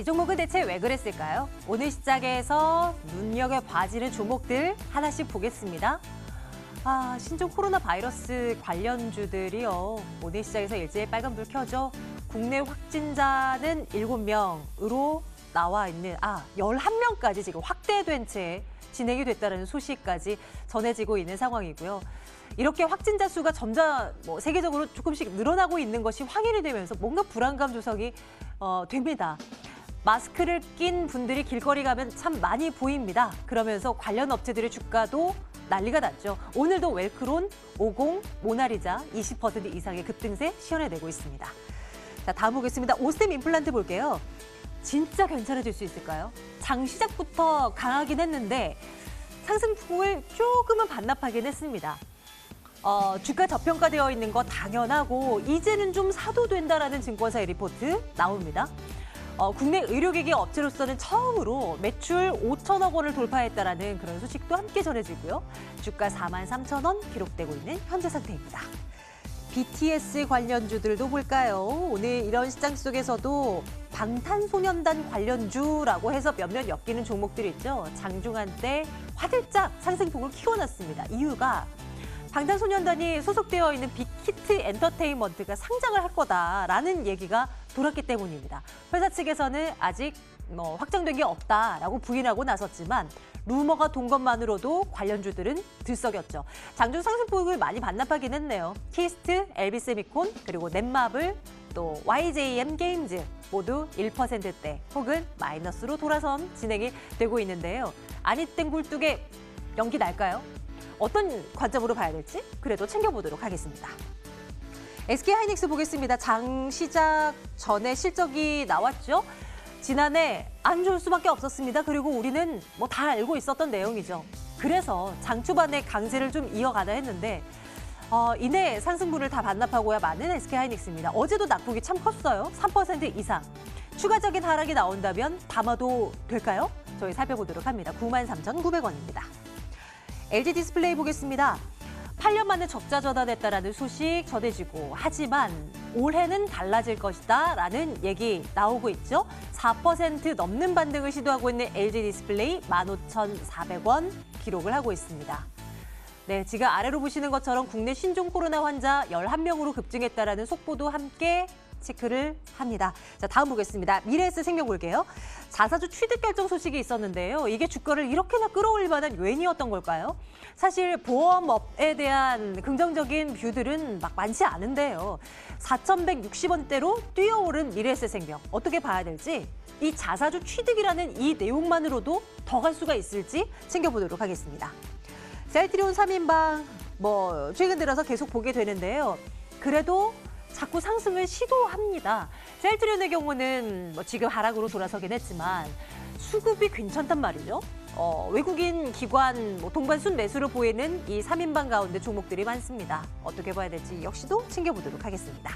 이 종목은 대체 왜 그랬을까요? 오늘 시작에서 눈여겨봐지는 종목들 하나씩 보겠습니다. 신종 코로나 바이러스 관련주들이요. 오늘 시작에서 일제히 빨간불 켜져 국내 확진자는 7명으로 나와 있는, 11명까지 지금 확대된 채 진행이 됐다는 소식까지 전해지고 있는 상황이고요. 이렇게 확진자 수가 점점 세계적으로 조금씩 늘어나고 있는 것이 확인이 되면서 뭔가 불안감 조성이 됩니다. 마스크를 낀 분들이 길거리 가면 참 많이 보입니다. 그러면서 관련 업체들의 주가도 난리가 났죠. 오늘도 웰크론, 50, 모나리자 20% 이상의 급등세 시현해내고 있습니다. 자, 다음 보겠습니다. 오스템 임플란트 볼게요. 진짜 괜찮아질 수 있을까요? 장 시작부터 강하긴 했는데 상승폭을 조금은 반납하긴 했습니다. 주가 저평가되어 있는 거 당연하고 이제는 좀 사도 된다라는 증권사의 리포트 나옵니다. 국내 의료기기 업체로서는 처음으로 매출 5천억 원을 돌파했다라는 그런 소식도 함께 전해지고요. 주가 43,000원 기록되고 있는 현재 상태입니다. BTS 관련주들도 볼까요? 오늘 이런 시장 속에서도 방탄소년단 관련주라고 해서 몇몇 엮이는 종목들이 있죠. 장중한 때 화들짝 상승폭을 키워놨습니다. 이유가 방탄소년단이 소속되어 있는 빅히트 엔터테인먼트가 상장을 할 거다라는 얘기가 돌았기 때문입니다. 회사 측에서는 아직 확정된 게 없다라고 부인하고 나섰지만 루머가 돈 것만으로도 관련주들은 들썩였죠. 장중 상승폭을 많이 반납하긴 했네요. 키스트, LB세미콘, 그리고 넷마블, 또 YJM 게임즈 모두 1%대 혹은 마이너스로 돌아선 진행이 되고 있는데요. 아니땡 굴뚝에 연기 날까요? 어떤 관점으로 봐야 될지 그래도 챙겨보도록 하겠습니다. SK하이닉스 보겠습니다. 장 시작 전에 실적이 나왔죠. 지난해 안 좋을 수밖에 없었습니다. 그리고 우리는 다 알고 있었던 내용이죠. 그래서 장 초반에 강세를 좀 이어가나 했는데 이내 상승분을 다 반납하고야 마는 SK하이닉스입니다. 어제도 낙폭이 참 컸어요. 3% 이상. 추가적인 하락이 나온다면 담아도 될까요? 저희 살펴보도록 합니다. 93,900원입니다. LG디스플레이 보겠습니다. 8년 만에 적자 전환했다라는 소식 전해지고 하지만 올해는 달라질 것이다 라는 얘기 나오고 있죠. 4% 넘는 반등을 시도하고 있는 LG디스플레이 15,400원 기록을 하고 있습니다. 네, 지금 아래로 보시는 것처럼 국내 신종 코로나 환자 11명으로 급증했다라는 속보도 함께 체크를 합니다. 자, 다음 보겠습니다. 미래에셋생명 볼게요. 자사주 취득 결정 소식이 있었는데요. 이게 주가를 이렇게나 끌어올릴 만한 요인이었던 걸까요? 사실 보험업에 대한 긍정적인 뷰들은 많지 않은데요. 4,160원대로 뛰어오른 미래에셋생명 어떻게 봐야 될지 이 자사주 취득이라는 이 내용만으로도 더 갈 수가 있을지 챙겨보도록 하겠습니다. 셀트리온 3인방 최근 들어서 계속 보게 되는데요. 그래도 자꾸 상승을 시도합니다. 셀트리온의 경우는 지금 하락으로 돌아서긴 했지만 수급이 괜찮단 말이죠. 외국인 기관 동반 순매수로 보이는 이 3인방 가운데 종목들이 많습니다. 어떻게 봐야 될지 역시도 챙겨보도록 하겠습니다.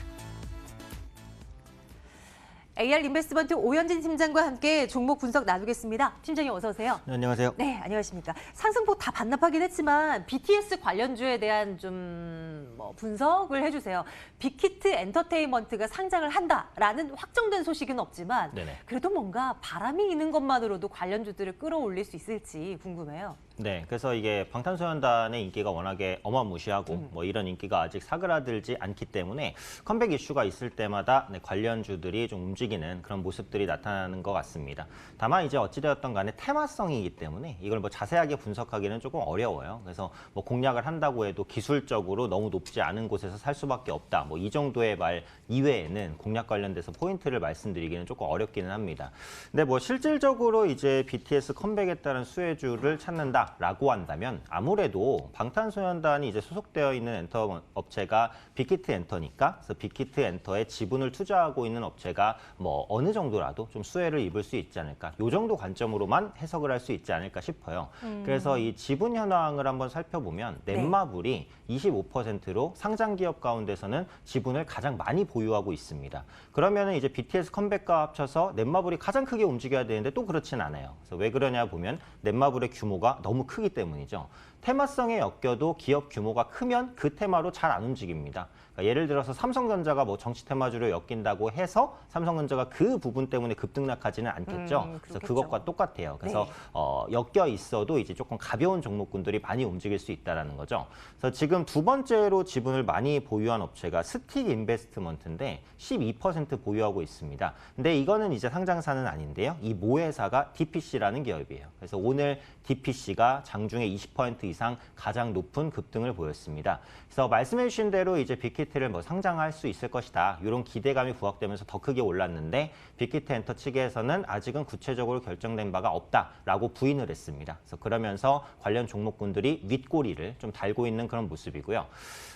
AR인베스트먼트 오현진 팀장과 함께 종목 분석 나누겠습니다. 팀장님 어서 오세요. 네, 안녕하세요. 네, 안녕하십니까. 상승폭 다 반납하긴 했지만 BTS 관련주에 대한 좀 분석을 해주세요. 빅히트 엔터테인먼트가 상장을 한다라는 확정된 소식은 없지만 네네. 그래도 뭔가 바람이 있는 것만으로도 관련주들을 끌어올릴 수 있을지 궁금해요. 네, 그래서 이게 방탄소년단의 인기가 워낙에 어마무시하고 이런 인기가 아직 사그라들지 않기 때문에 컴백 이슈가 있을 때마다 관련주들이 좀 움직이는 그런 모습들이 나타나는 것 같습니다. 다만 이제 어찌되었던 간에 테마성이기 때문에 이걸 자세하게 분석하기는 조금 어려워요. 그래서 공략을 한다고 해도 기술적으로 너무 높지 않은 곳에서 살 수밖에 없다. 이 정도의 말 이외에는 공략 관련돼서 포인트를 말씀드리기는 조금 어렵기는 합니다. 근데 실질적으로 이제 BTS 컴백에 따른 수혜주를 찾는다. 라고 한다면 아무래도 방탄소년단이 이제 소속되어 있는 엔터 업체가 빅히트 엔터니까 그래서 빅히트 엔터에 지분을 투자하고 있는 업체가 어느 정도라도 좀 수혜를 입을 수 있지 않을까 이 정도 관점으로만 해석을 할 수 있지 않을까 싶어요. 그래서 이 지분 현황을 한번 살펴보면 넷마블이 25%로 기준으로 상장 기업 가운데서는 지분을 가장 많이 보유하고 있습니다. 그러면은 이제 BTS 컴백과 합쳐서 넷마블이 가장 크게 움직여야 되는데 또 그렇진 않아요. 그래서 왜 그러냐 보면 넷마블의 규모가 너무 크기 때문이죠. 테마성에 엮여도 기업 규모가 크면 그 테마로 잘 안 움직입니다. 그러니까 예를 들어서 삼성전자가 뭐 정치 테마주로 엮인다고 해서 삼성전자가 그 부분 때문에 급등락하지는 않겠죠. 그래서 그렇겠죠. 그것과 똑같아요. 그래서 네. 엮여 있어도 이제 조금 가벼운 종목군들이 많이 움직일 수 있다라는 거죠. 그래서 지금 두 번째로 지분을 많이 보유한 업체가 스틱 인베스트먼트인데 12% 보유하고 있습니다. 근데 이거는 이제 상장사는 아닌데요. 이 모회사가 DPC라는 기업이에요. 그래서 오늘 DPC가 장중에 20% 이상 가장 높은 급등을 보였습니다. 그래서 말씀해 주신 대로 이제 빅히트를 뭐 상장할 수 있을 것이다. 이런 기대감이 부각되면서 더 크게 올랐는데 빅히트 엔터 측에서는 아직은 구체적으로 결정된 바가 없다라고 부인을 했습니다. 그래서 그러면서 관련 종목군들이 윗꼬리를 좀 달고 있는 그런 모습이고요.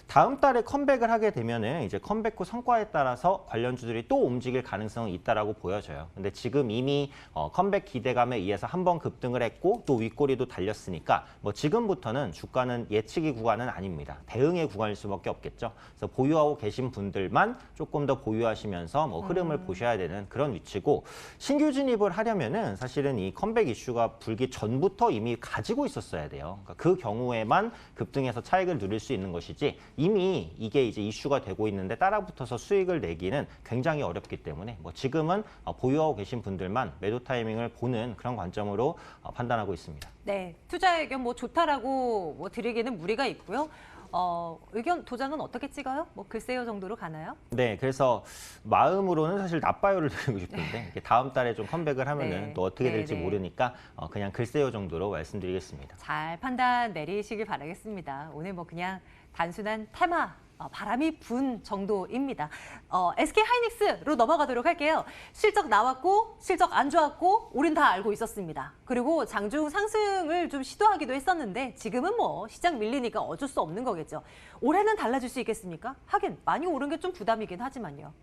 다음 달에 컴백을 하게 되면은 이제 컴백 후 성과에 따라서 관련주들이 또 움직일 가능성이 있다라고 보여져요. 근데 지금 이미 컴백 기대감에 의해서 한번 급등을 했고 또 윗꼬리도 달렸으니까 뭐 지금부터는 주가는 예측이 구간은 아닙니다. 대응의 구간일 수밖에 없겠죠. 그래서 보유하고 계신 분들만 조금 더 보유하시면서 뭐 흐름을 보셔야 되는 그런 위치고 신규 진입을 하려면은 사실은 이 컴백 이슈가 불기 전부터 이미 가지고 있었어야 돼요. 그러니까 그 경우에만 급등해서 차익을 누릴 수 있는 것이지 이미 이게 이제 이슈가 되고 있는데 따라붙어서 수익을 내기는 굉장히 어렵기 때문에 뭐 지금은 보유하고 계신 분들만 매도 타이밍을 보는 그런 관점으로 판단하고 있습니다. 네, 투자 의견 뭐 좋다라고 뭐 드리기는 무리가 있고요. 의견 도장은 어떻게 찍어요? 뭐 글쎄요 정도로 가나요? 네, 그래서 마음으로는 사실 나빠요를 드리고 싶은데 이게 다음 달에 좀 컴백을 하면은 네. 또 어떻게 네, 될지 네. 모르니까 그냥 글쎄요 정도로 말씀드리겠습니다. 잘 판단 내리시길 바라겠습니다. 오늘 뭐 그냥 단순한 테마 바람이 분 정도입니다. SK 하이닉스로 넘어가도록 할게요. 실적 나왔고 실적 안 좋았고 우린 다 알고 있었습니다. 그리고 장중 상승을 좀 시도하기도 했었는데 지금은 뭐 시장 밀리니까 어쩔 수 없는 거겠죠. 올해는 달라질 수 있겠습니까? 하긴 많이 오른 게 좀 부담이긴 하지만요.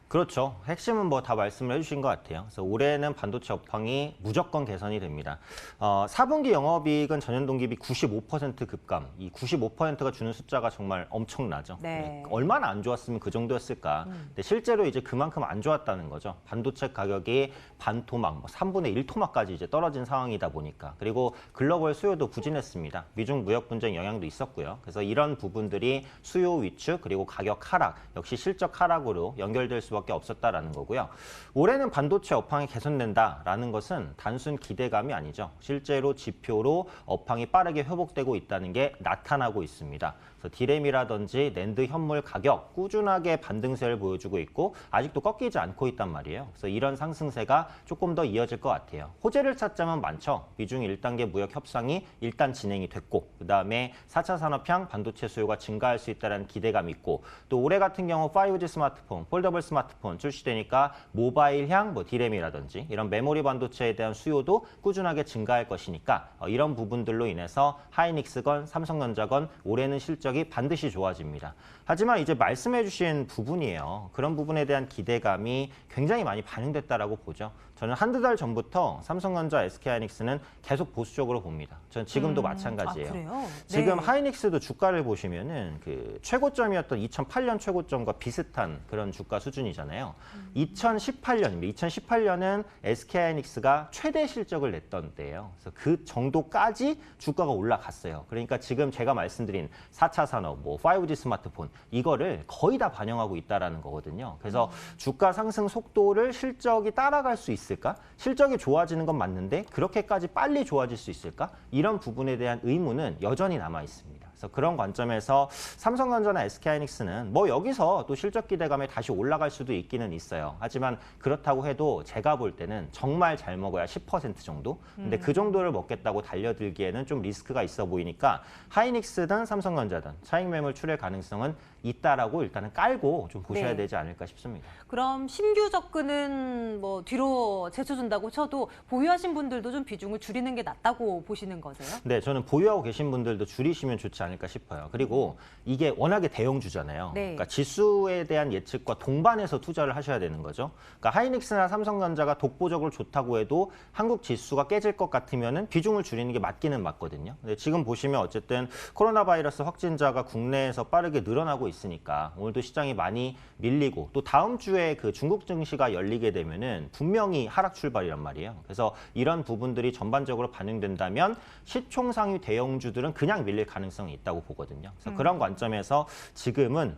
그렇죠. 핵심은 뭐 다 말씀을 해주신 것 같아요. 그래서 올해는 반도체 업황이 무조건 개선이 됩니다. 4분기 영업이익은 전년 동기비 95% 급감. 이 95%가 주는 숫자가 정말 엄청나죠. 네. 얼마나 안 좋았으면 그 정도였을까. 근데 실제로 이제 그만큼 안 좋았다는 거죠. 반도체 가격이 반토막, 뭐 3분의 1토막까지 이제 떨어진 상황이다 보니까. 그리고 글로벌 수요도 부진했습니다. 미중 무역 분쟁 영향도 있었고요. 그래서 이런 부분들이 수요 위축 그리고 가격 하락, 역시 실적 하락으로 연결될 수밖에 없었다라는 거고요. 올해는 반도체 업황이 개선된다라는 것은 단순 기대감이 아니죠. 실제로 지표로 업황이 빠르게 회복되고 있다는 게 나타나고 있습니다. 그래서 디램이라든지 낸드 현물 가격 꾸준하게 반등세를 보여주고 있고 아직도 꺾이지 않고 있단 말이에요. 그래서 이런 상승세가 조금 더 이어질 것 같아요. 호재를 찾자면 많죠. 미중 1단계 무역 협상이 일단 진행이 됐고 그다음에 4차 산업향 반도체 수요가 증가할 수 있다는 기대감이 있고 또 올해 같은 경우 5G 스마트폰, 폴더블 스마트폰 출시되니까 모바일향 뭐 디램이라든지 이런 메모리 반도체에 대한 수요도 꾸준하게 증가할 것이니까 이런 부분들로 인해서 하이닉스건 삼성전자건 올해는 실적이 반드시 좋아집니다. 하지만 이제 말씀해 주신 부분이에요. 그런 부분에 대한 기대감이 굉장히 많이 반영됐다라고 보죠. 저는 한두 달 전부터 삼성전자, SK하이닉스는 계속 보수적으로 봅니다. 저는 지금도 마찬가지예요. 아, 그래요? 지금 네. 하이닉스도 주가를 보시면은 그 최고점이었던 2008년 최고점과 비슷한 그런 주가 수준이잖아요. 2018년입니다. 2018년은 SK하이닉스가 최대 실적을 냈던 때예요. 그래서 그 정도까지 주가가 올라갔어요. 그러니까 지금 제가 말씀드린 4차 산업, 뭐 5G 스마트폰 이거를 거의 다 반영하고 있다라는 거거든요. 그래서 주가 상승 속도를 실적이 따라갈 수 있을까? 실적이 좋아지는 건 맞는데 그렇게까지 빨리 좋아질 수 있을까? 이런 부분에 대한 의문은 여전히 남아 있습니다. 그래서 그런 관점에서 삼성전자나 SK하이닉스는 뭐 여기서 또 실적 기대감에 다시 올라갈 수도 있기는 있어요. 하지만 그렇다고 해도 제가 볼 때는 정말 잘 먹어야 10% 정도? 근데 그 정도를 먹겠다고 달려들기에는 좀 리스크가 있어 보이니까 하이닉스든 삼성전자든 차익 매물 출혈 가능성은 있다라고 일단은 깔고 좀 보셔야 네. 되지 않을까 싶습니다. 그럼 신규 접근은 뭐 뒤로 제쳐준다고 쳐도 보유하신 분들도 좀 비중을 줄이는 게 낫다고 보시는 거세요? 네, 저는 보유하고 계신 분들도 줄이시면 좋지 않을까 않을까 싶어요. 그리고 이게 워낙에 대형주잖아요. 네. 그러니까 지수에 대한 예측과 동반해서 투자를 하셔야 되는 거죠. 그러니까 하이닉스나 삼성전자가 독보적으로 좋다고 해도 한국 지수가 깨질 것 같으면은 비중을 줄이는 게 맞기는 맞거든요. 근데 지금 보시면 어쨌든 코로나 바이러스 확진자가 국내에서 빠르게 늘어나고 있으니까 오늘도 시장이 많이 밀리고 또 다음 주에 그 중국 증시가 열리게 되면은 분명히 하락 출발이란 말이에요. 그래서 이런 부분들이 전반적으로 반영된다면 시총상위 대형주들은 그냥 밀릴 가능성이 있다고 보거든요. 그래서 그런 관점에서 지금은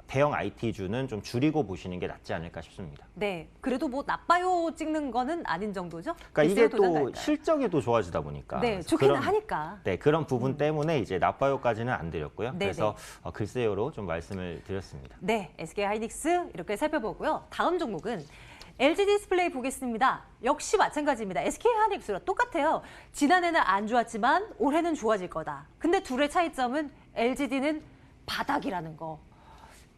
대형 IT주는 좀 줄이고 보시는 게 낫지 않을까 싶습니다. 네, 그래도 뭐 나빠요 찍는 거는 아닌 정도죠? 그러니까 이게 또 도전할까요? 실적이 또 좋아지다 보니까 네, 그래서 좋기는 그런, 하니까. 네, 그런 부분 때문에 이제 나빠요까지는 안 드렸고요. 네네. 그래서 글쎄요로 좀 말씀을 드렸습니다. 네, SK 하이닉스 이렇게 살펴보고요. 다음 종목은 LG 디스플레이 보겠습니다. 역시 마찬가지입니다. SK 하이닉스랑 똑같아요. 지난해는 안 좋았지만 올해는 좋아질 거다. 근데 둘의 차이점은 LGD는 바닥이라는 거.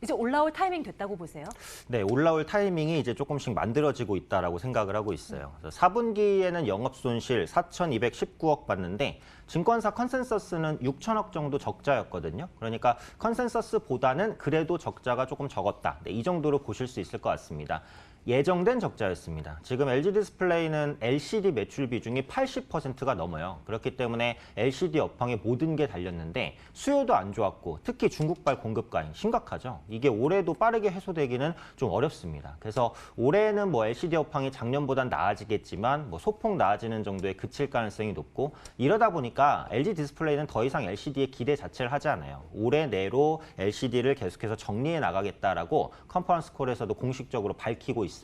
이제 올라올 타이밍 됐다고 보세요? 네, 올라올 타이밍이 이제 조금씩 만들어지고 있다라고 생각을 하고 있어요. 그래서 4분기에는 영업 손실 4,219억 봤는데 증권사 컨센서스는 6천억 정도 적자였거든요. 그러니까 컨센서스보다는 그래도 적자가 조금 적었다. 네, 이 정도로 보실 수 있을 것 같습니다. 예정된 적자였습니다. 지금 LG 디스플레이는 LCD 매출 비중이 80%가 넘어요. 그렇기 때문에 LCD 업황에 모든 게 달렸는데 수요도 안 좋았고 특히 중국발 공급 과잉 심각하죠. 이게 올해도 빠르게 해소되기는 좀 어렵습니다. 그래서 올해는 뭐 LCD 업황이 작년보단 나아지겠지만 뭐 소폭 나아지는 정도에 그칠 가능성이 높고 이러다 보니까 LG 디스플레이는 더 이상 LCD에 기대 자체를 하지 않아요. 올해 내로 LCD를 계속해서 정리해 나가겠다라고 컨퍼런스 콜에서도 공식적으로 밝히고 있습니다.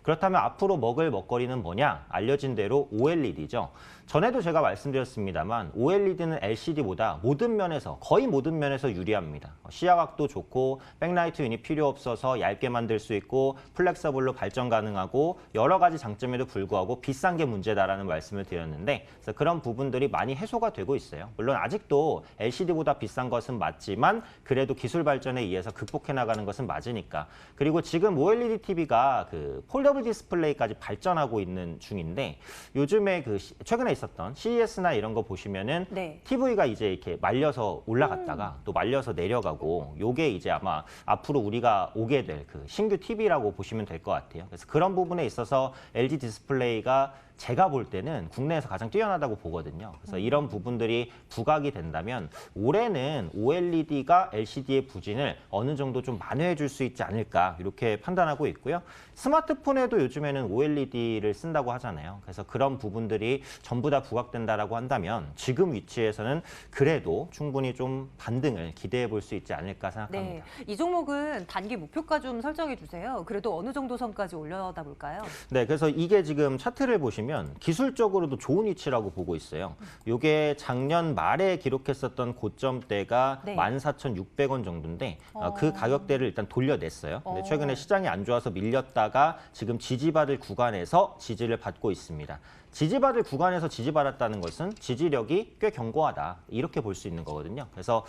그렇다면 앞으로 먹을 먹거리는 뭐냐? 알려진 대로 OLED죠. 전에도 제가 말씀드렸습니다만 OLED는 LCD보다 모든 면에서 거의 모든 면에서 유리합니다. 시야각도 좋고 백라이트 유닛 필요 없어서 얇게 만들 수 있고 플렉서블로 발전 가능하고 여러 가지 장점에도 불구하고 비싼 게 문제다라는 말씀을 드렸는데 그래서 그런 부분들이 많이 해소가 되고 있어요. 물론 아직도 LCD보다 비싼 것은 맞지만 그래도 기술 발전에 의해서 극복해 나가는 것은 맞으니까. 그리고 지금 OLED TV가 그 폴더블 디스플레이까지 발전하고 있는 중인데 요즘에 그 최근에 있었던 CES나 이런 거 보시면은 네. TV가 이제 이렇게 말려서 올라갔다가 또 말려서 내려가고 요게 이제 아마 앞으로 우리가 오게 될 그 신규 TV라고 보시면 될 것 같아요. 그래서 그런 부분에 있어서 LG 디스플레이가 제가 볼 때는 국내에서 가장 뛰어나다고 보거든요. 그래서 이런 부분들이 부각이 된다면 올해는 OLED가 LCD의 부진을 어느 정도 좀 만회해 줄 수 있지 않을까 이렇게 판단하고 있고요. 스마트폰에도 요즘에는 OLED를 쓴다고 하잖아요. 그래서 그런 부분들이 전부 다 부각된다라고 한다면 지금 위치에서는 그래도 충분히 좀 반등을 기대해 볼 수 있지 않을까 생각합니다. 네, 이 종목은 단기 목표가 좀 설정해 주세요. 그래도 어느 정도 선까지 올려다 볼까요? 네, 그래서 이게 지금 차트를 보시면 기술적으로도 좋은 위치라고 보고 있어요. 이게 작년 말에 기록했었던 고점대가 네. 14,600원 정도인데 그 가격대를 일단 돌려냈어요. 근데 최근에 시장이 안 좋아서 밀렸다가 지금 지지받을 구간에서 지지를 받고 있습니다. 지지받을 구간에서 지지받았다는 것은 지지력이 꽤 견고하다 이렇게 볼 수 있는 거거든요. 그래서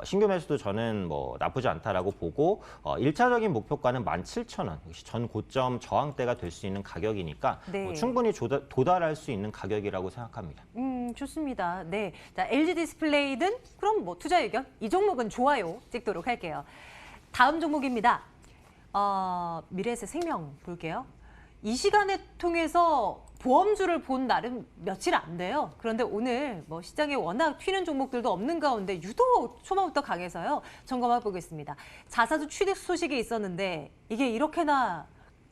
신규 매수도 저는 뭐 나쁘지 않다라고 보고 1차적인 목표가는 17,000원 역시 전 고점 저항대가 될 수 있는 가격이니까 네. 뭐 충분히 도달할 수 있는 가격이라고 생각합니다. 좋습니다. 네, 자 LG 디스플레이는 그럼 뭐 투자 의견 이 종목은 좋아요 찍도록 할게요. 다음 종목입니다. 미래에셋 생명 볼게요. 이 시간에 통해서 보험주를 본 날은 며칠 안 돼요. 그런데 오늘 뭐 시장에 워낙 튀는 종목들도 없는 가운데 유독 초반부터 강해서요. 점검해 보겠습니다. 자사주 취득 소식이 있었는데 이게 이렇게나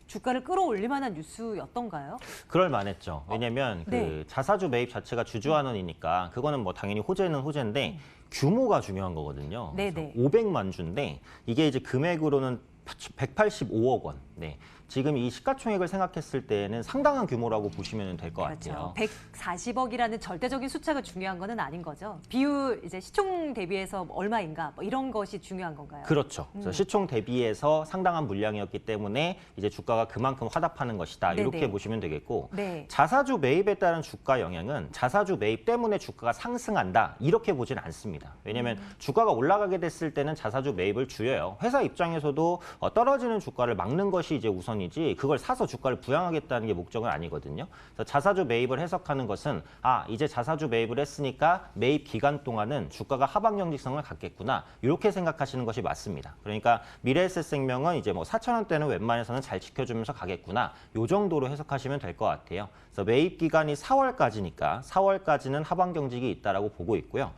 주가를 끌어올릴 만한 뉴스였던가요? 그럴 만했죠. 왜냐면 그 네. 자사주 매입 자체가 주주환원이니까 그거는 뭐 당연히 호재는 호재인데 규모가 중요한 거거든요. 네네. 500만 주인데 이게 이제 금액으로는 185억 원. 네. 지금 이 시가총액을 생각했을 때는 상당한 규모라고 보시면 될 것 같아요. 140억이라는 절대적인 숫자가 중요한 거는 아닌 거죠. 비율 이제 시총 대비해서 얼마인가 뭐 이런 것이 중요한 건가요? 그렇죠. 그래서 시총 대비해서 상당한 물량이었기 때문에 이제 주가가 그만큼 화답하는 것이다. 네네. 이렇게 보시면 되겠고 네. 자사주 매입에 따른 주가 영향은 자사주 매입 때문에 주가가 상승한다. 이렇게 보지는 않습니다. 왜냐하면 주가가 올라가게 됐을 때는 자사주 매입을 줄여요. 회사 입장에서도 떨어지는 주가를 막는 것이 이제 우선 때문이지 그걸 사서 주가를 부양하겠다는 게 목적은 아니거든요. 그래서 자사주 매입을 해석하는 것은 이제 자사주 매입을 했으니까 매입 기간 동안은 주가가 하방 경직성을 갖겠구나. 이렇게 생각하시는 것이 맞습니다. 그러니까 미래에셋생명은 이제 뭐 4,000원대는 웬만해서는 잘 지켜주면서 가겠구나. 요 정도로 해석하시면 될 것 같아요. 그래서 매입 기간이 4월까지니까 4월까지는 하방 경직이 있다라고 보고 있고요.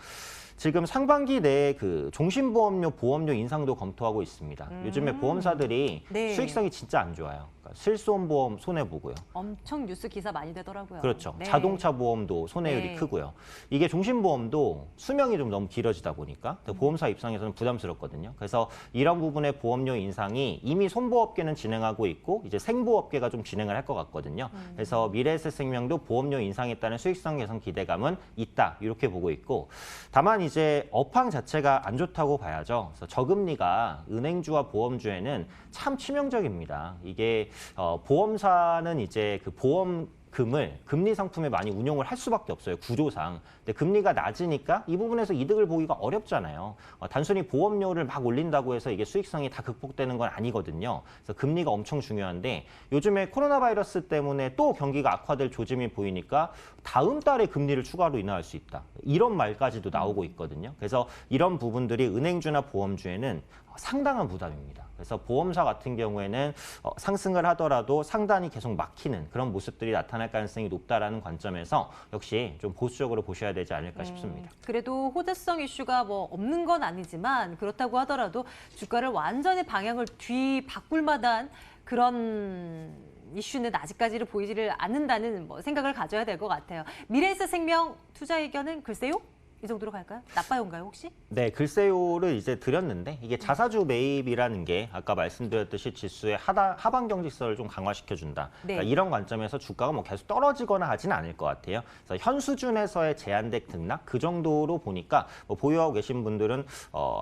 지금 상반기 내에 그 종신보험료, 보험료 인상도 검토하고 있습니다. 요즘에 보험사들이 네. 수익성이 진짜 안 좋아요. 그러니까 실손보험 손해보고요. 엄청 뉴스 기사 많이 되더라고요. 그렇죠. 네. 자동차 보험도 손해율이 네. 크고요. 이게 종신보험도 수명이 좀 너무 길어지다 보니까 보험사 입장에서는 부담스럽거든요. 그래서 이런 부분의 보험료 인상이 이미 손보업계는 진행하고 있고 이제 생보업계가 좀 진행을 할 것 같거든요. 그래서 미래에셋생명도 보험료 인상에 따른 수익성 개선 기대감은 있다. 이렇게 보고 있고 다만 이제 업황 자체가 안 좋다고 봐야죠. 그래서 저금리가 은행주와 보험주에는 참 치명적입니다. 이게 보험사는 이제 그 보험금을 금리 상품에 많이 운용을 할 수밖에 없어요. 구조상. 근데 금리가 낮으니까 이 부분에서 이득을 보기가 어렵잖아요. 단순히 보험료를 막 올린다고 해서 이게 수익성이 다 극복되는 건 아니거든요. 그래서 금리가 엄청 중요한데 요즘에 코로나 바이러스 때문에 또 경기가 악화될 조짐이 보이니까 다음 달에 금리를 추가로 인하할 수 있다. 이런 말까지도 나오고 있거든요. 그래서 이런 부분들이 은행주나 보험주에는 상당한 부담입니다. 그래서 보험사 같은 경우에는 상승을 하더라도 상단이 계속 막히는 그런 모습들이 나타날 가능성이 높다라는 관점에서 역시 좀 보수적으로 보셔야 되지 않을까 싶습니다. 그래도 호재성 이슈가 뭐 없는 건 아니지만 그렇다고 하더라도 주가를 완전히 방향을 뒤바꿀 만한 그런 이슈는 아직까지는 보이지를 않는다는 생각을 가져야 될 것 같아요. 미래에셋생명 투자 의견은 글쎄요? 이 정도로 갈까요? 나빠요인가요, 혹시? 네, 글쎄요를 이제 드렸는데 이게 자사주 매입이라는 게 아까 말씀드렸듯이 지수의 하방 경직성을 좀 강화시켜준다. 네. 그러니까 이런 관점에서 주가가 뭐 계속 떨어지거나 하진 않을 것 같아요. 그래서 현 수준에서의 제한된 등락 그 정도로 보니까 뭐 보유하고 계신 분들은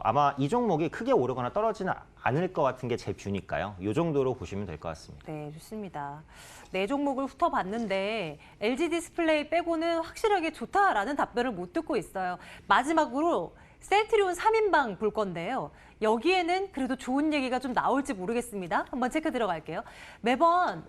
아마 이 종목이 크게 오르거나 떨어지는 않을 것 같은 게 제 뷰니까요. 이 정도로 보시면 될 것 같습니다. 네, 좋습니다. 네 종목을 훑어봤는데 LG 디스플레이 빼고는 확실하게 좋다라는 답변을 못 듣고 있어요. 마지막으로 셀트리온 3인방 볼 건데요. 여기에는 그래도 좋은 얘기가 좀 나올지 모르겠습니다. 한번 체크 들어갈게요. 매번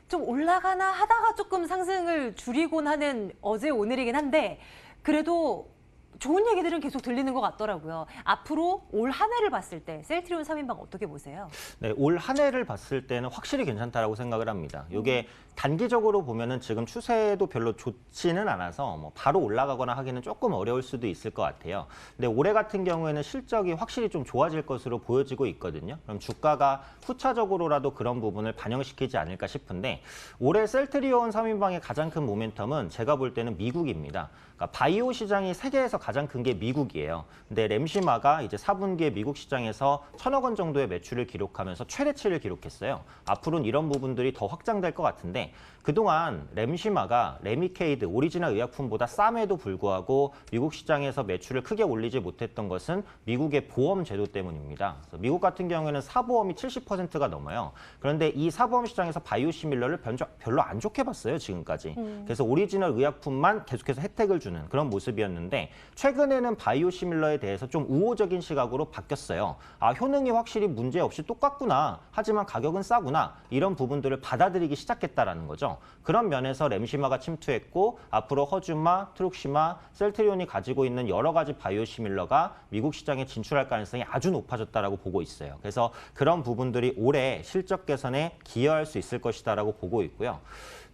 좀 올라가나 하다가 조금 상승을 줄이곤 하는 어제 오늘이긴 한데 그래도 좋은 얘기들은 계속 들리는 것 같더라고요. 앞으로 올 한 해를 봤을 때 셀트리온 3인방 어떻게 보세요? 네, 올 한 해를 봤을 때는 확실히 괜찮다라고 생각을 합니다. 이게 단기적으로 보면은 지금 추세도 별로 좋지는 않아서 뭐 바로 올라가거나 하기는 조금 어려울 수도 있을 것 같아요. 근데 올해 같은 경우에는 실적이 확실히 좀 좋아질 것으로 보여지고 있거든요. 그럼 주가가 후차적으로라도 그런 부분을 반영시키지 않을까 싶은데 올해 셀트리온 3인방의 가장 큰 모멘텀은 제가 볼 때는 미국입니다. 그러니까 바이오 시장이 세계에서 가장 큰 게 미국이에요. 근데 램시마가 이제 4분기에 미국 시장에서 1,000억 원 정도의 매출을 기록하면서 최대치를 기록했어요. 앞으로는 이런 부분들이 더 확장될 것 같은데 그동안 램시마가 레미케이드 오리지널 의약품보다 쌈에도 불구하고 미국 시장에서 매출을 크게 올리지 못했던 것은 미국의 보험 제도 때문입니다. 그래서 미국 같은 경우에는 사보험이 70%가 넘어요. 그런데 이 사보험 시장에서 바이오시밀러를 별로 안 좋게 봤어요, 지금까지. 그래서 오리지널 의약품만 계속해서 혜택을 주는 그런 모습이었는데 최근에는 바이오시밀러에 대해서 좀 우호적인 시각으로 바뀌었어요. 효능이 확실히 문제없이 똑같구나. 하지만 가격은 싸구나. 이런 부분들을 받아들이기 시작했다라는 거죠. 그런 면에서 램시마가 침투했고 앞으로 허즈마, 트룩시마, 셀트리온이 가지고 있는 여러 가지 바이오시밀러가 미국 시장에 진출할 가능성이 아주 높아졌다라고 보고 있어요. 그래서 그런 부분들이 올해 실적 개선에 기여할 수 있을 것이다라고 보고 있고요.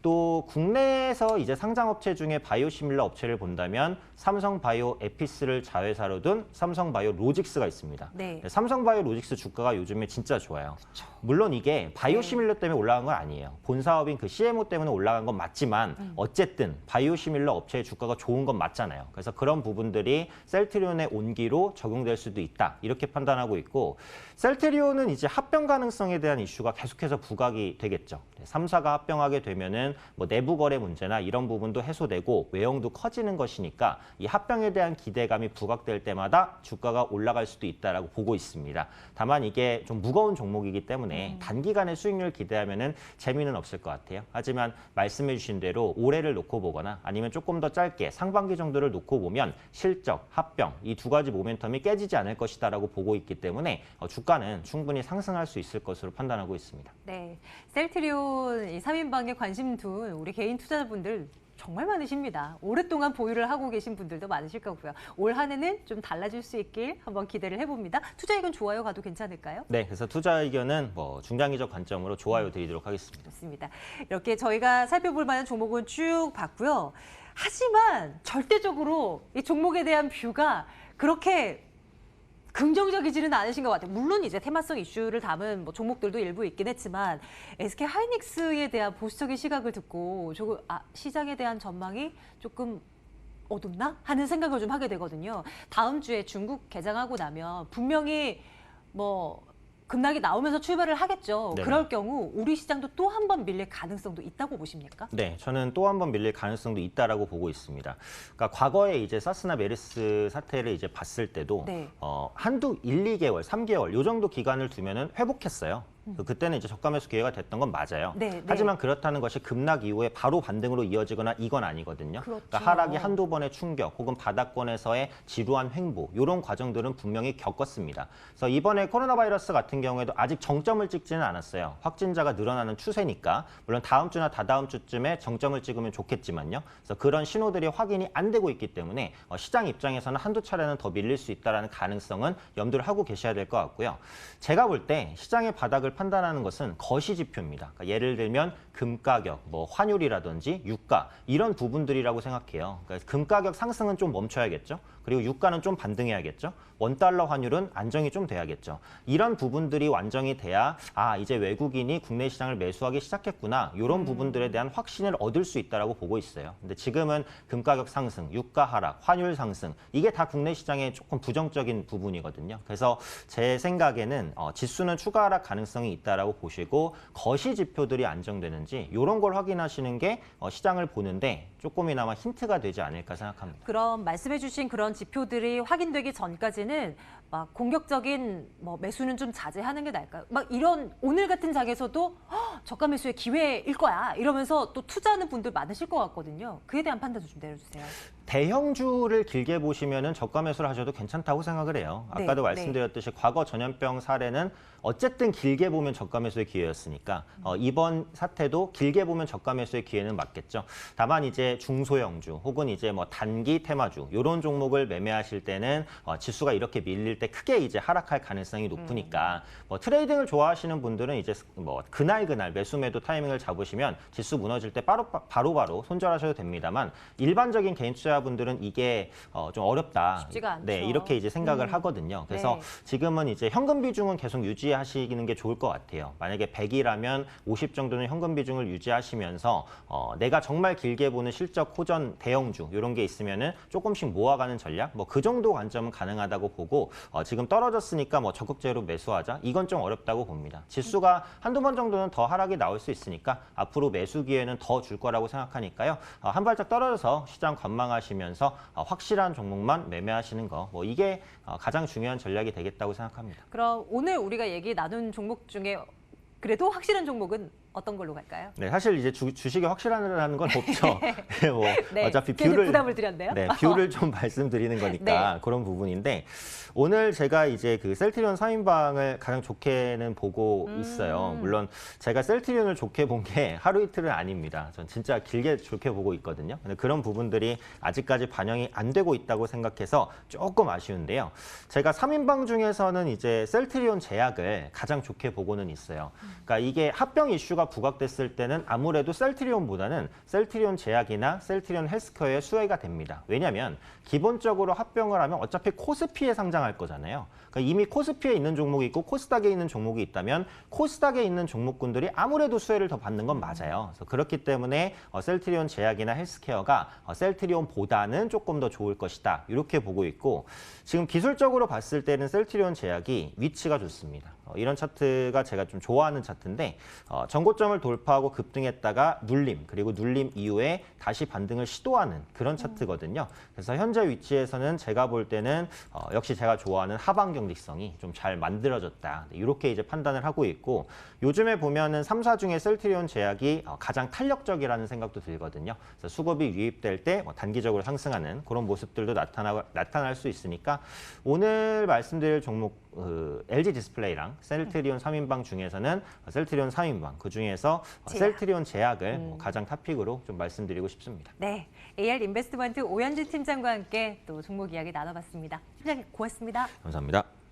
또 국내에서 이제 상장업체 중에 바이오시밀러 업체를 본다면 삼성바이오 에피스를 자회사로 둔 삼성바이오 로직스가 있습니다. 네. 삼성바이오 로직스 주가가 요즘에 진짜 좋아요. 물론 이게 바이오시밀러 때문에 올라간 건 아니에요. 본 사업인 그 CMO 때문에 올라간 건 맞지만 어쨌든 바이오시밀러 업체의 주가가 좋은 건 맞잖아요. 그래서 그런 부분들이 셀트리온의 온기로 적용될 수도 있다. 이렇게 판단하고 있고 셀트리온은 이제 합병 가능성에 대한 이슈가 계속해서 부각이 되겠죠. 3사가 합병하게 되면은 뭐 내부 거래 문제나 이런 부분도 해소되고 외형도 커지는 것이니까 이 합병에 대한 기대감이 부각될 때마다 주가가 올라갈 수도 있다라고 보고 있습니다. 다만 이게 좀 무거운 종목이기 때문에 단기간에 수익률 기대하면은 재미는 없을 것 같아요. 하지만 말씀해 주신 대로 올해를 놓고 보거나 아니면 조금 더 짧게 상반기 정도를 놓고 보면 실적, 합병 이 두 가지 모멘텀이 깨지지 않을 것이다라고 보고 있기 때문에 주가는 충분히 상승할 수 있을 것으로 판단하고 있습니다. 네, 셀트리온 이 3인방에 관심 둔 우리 개인 투자자분들 정말 많으십니다. 오랫동안 보유를 하고 계신 분들도 많으실 거고요. 올 한 해는 좀 달라질 수 있길 한번 기대를 해봅니다. 투자 의견 좋아요 가도 괜찮을까요? 네, 그래서 투자 의견은 뭐 중장기적 관점으로 좋아요 드리도록 하겠습니다. 좋습니다. 이렇게 저희가 살펴볼 만한 종목은 쭉 봤고요. 하지만 절대적으로 이 종목에 대한 뷰가 그렇게 긍정적이지는 않으신 것 같아요. 물론 이제 테마성 이슈를 담은 뭐 종목들도 일부 있긴 했지만 SK 하이닉스에 대한 보수적인 시각을 듣고 조금 시장에 대한 전망이 조금 어둡나 하는 생각을 좀 하게 되거든요. 다음 주에 중국 개장하고 나면 분명히 뭐 급락이 나오면서 출발을 하겠죠. 네네. 그럴 경우 우리 시장도 또 한 번 밀릴 가능성도 있다고 보십니까? 네, 저는 또 한 번 밀릴 가능성도 있다라고 보고 있습니다. 그러니까 과거에 이제 사스나 메르스 사태를 이제 봤을 때도 네. 한두 1, 2개월, 3개월 요 정도 기간을 두면은 회복했어요. 그때는 이제 저가 매수 기회가 됐던 건 맞아요. 네. 하지만 그렇다는 것이 급락 이후에 바로 반등으로 이어지거나 이건 아니거든요. 그렇죠. 그러니까 하락이 한두 번의 충격 혹은 바닥권에서의 지루한 횡보 이런 과정들은 분명히 겪었습니다. 그래서 이번에 코로나 바이러스 같은 경우에도 아직 정점을 찍지는 않았어요. 확진자가 늘어나는 추세니까 물론 다음 주나 다다음 주쯤에 정점을 찍으면 좋겠지만요. 그래서 그런 신호들이 확인이 안 되고 있기 때문에 시장 입장에서는 한두 차례는 더 밀릴 수 있다는 가능성은 염두를 하고 계셔야 될 것 같고요. 제가 볼 때 시장의 바닥을 판단하는 것은 거시 지표입니다. 그러니까 예를 들면 금 가격, 뭐 환율이라든지 유가 이런 부분들이라고 생각해요. 그러니까 금 가격 상승은 좀 멈춰야겠죠. 그리고 유가는 좀 반등해야겠죠. 원달러 환율은 안정이 좀 돼야겠죠. 이런 부분들이 완정이 돼야 이제 외국인이 국내 시장을 매수하기 시작했구나. 이런 부분들에 대한 확신을 얻을 수 있다라고 보고 있어요. 근데 지금은 금 가격 상승, 유가 하락, 환율 상승 이게 다 국내 시장의 조금 부정적인 부분이거든요. 그래서 제 생각에는 지수는 추가 하락 가능성이 있다라고 보시고 거시 지표들이 안정되는지 이런 걸 확인하시는 게 시장을 보는데 조금이나마 힌트가 되지 않을까 생각합니다. 그럼 말씀해주신 그런 지표들이 확인되기 전까지는 막 공격적인 뭐 매수는 좀 자제하는 게 나을까요? 막 이런 오늘 같은 장에서도 저가 매수의 기회일 거야 이러면서 또 투자하는 분들 많으실 것 같거든요. 그에 대한 판단도 좀 내려주세요. 대형주를 길게 보시면은 저가 매수를 하셔도 괜찮다고 생각을 해요. 네, 아까도 말씀드렸듯이 과거 전염병 사례는 어쨌든 길게 보면 저가 매수의 기회였으니까 이번 사태도 길게 보면 저가 매수의 기회는 맞겠죠. 다만 이제 중소형주 혹은 이제 뭐 단기 테마주 이런 종목을 매매하실 때는 지수가 이렇게 밀릴 때 크게 이제 하락할 가능성이 높으니까 뭐 트레이딩을 좋아하시는 분들은 이제 뭐 그날 매수 매도 타이밍을 잡으시면 지수 무너질 때 바로 손절하셔도 됩니다만 일반적인 개인 투자분들은 이게 좀 어렵다. 쉽지가 않죠. 네, 이렇게 이제 생각을 하거든요. 그래서 네. 지금은 이제 현금 비중은 계속 유지하시는 게 좋을 것 같아요. 만약에 100이라면 50 정도는 현금 비중을 유지하시면서 내가 정말 길게 보는 실적 호전 대형주 이런 게 있으면은 조금씩 모아가는 전략 뭐 그 정도 관점은 가능하다고 보고 지금 떨어졌으니까 뭐 적극적으로 매수하자 이건 좀 어렵다고 봅니다. 지수가 한두 번 정도는 더 하락이 나올 수 있으니까 앞으로 매수 기회는 더 줄 거라고 생각하니까요. 한 발짝 떨어져서 시장 관망하시면서 확실한 종목만 매매하시는 거 뭐 이게 가장 중요한 전략이 되겠다고 생각합니다. 그럼 오늘 우리가 얘기 나눈 종목 중에 그래도 확실한 종목은 어떤 걸로 갈까요? 네, 사실 이제 주식이 확실하다는 건 없죠. 뭐 네, 어차피 괜히 뷰를 부담을 드렸네요. 네, 뷰를 좀 말씀드리는 거니까 네. 그런 부분인데 오늘 제가 이제 그 셀트리온 3인방을 가장 좋게는 보고 있어요. 물론 제가 셀트리온을 좋게 본 게 하루 이틀은 아닙니다. 전 진짜 길게 좋게 보고 있거든요. 근데 그런 부분들이 아직까지 반영이 안 되고 있다고 생각해서 조금 아쉬운데요. 제가 3인방 중에서는 이제 셀트리온 제약을 가장 좋게 보고는 있어요. 그러니까 이게 합병 이슈가 부각됐을 때는 아무래도 셀트리온보다는 셀트리온 제약이나 셀트리온 헬스케어에 수혜가 됩니다. 왜냐하면 기본적으로 합병을 하면 어차피 코스피에 상장할 거잖아요. 그러니까 이미 코스피에 있는 종목이 있고 코스닥에 있는 종목이 있다면 코스닥에 있는 종목군들이 아무래도 수혜를 더 받는 건 맞아요. 그래서 그렇기 때문에 셀트리온 제약이나 헬스케어가 셀트리온보다는 조금 더 좋을 것이다. 이렇게 보고 있고 지금 기술적으로 봤을 때는 셀트리온 제약이 위치가 좋습니다. 이런 차트가 제가 좀 좋아하는 차트인데 전고점을 돌파하고 급등했다가 눌림, 그리고 눌림 이후에 다시 반등을 시도하는 그런 차트거든요. 그래서 현재 위치에서는 제가 볼 때는 역시 제가 좋아하는 하방 경직성이 좀 잘 만들어졌다. 이렇게 이제 판단을 하고 있고, 요즘에 보면은 3사 중에 셀트리온 제약이 가장 탄력적이라는 생각도 들거든요. 그래서 수급이 유입될 때 단기적으로 상승하는 그런 모습들도 나타날 수 있으니까, 오늘 말씀드릴 종목 LG 디스플레이랑 셀트리온 3인방 중에서는 셀트리온 3인방, 그 중에서 셀트리온 제약을 가장 탑픽으로 좀 말씀드리고 싶습니다. 네, AR 인베스트먼트 오현진 팀장과 함께 또 종목 이야기 나눠봤습니다. 팀장님 고맙습니다. 감사합니다.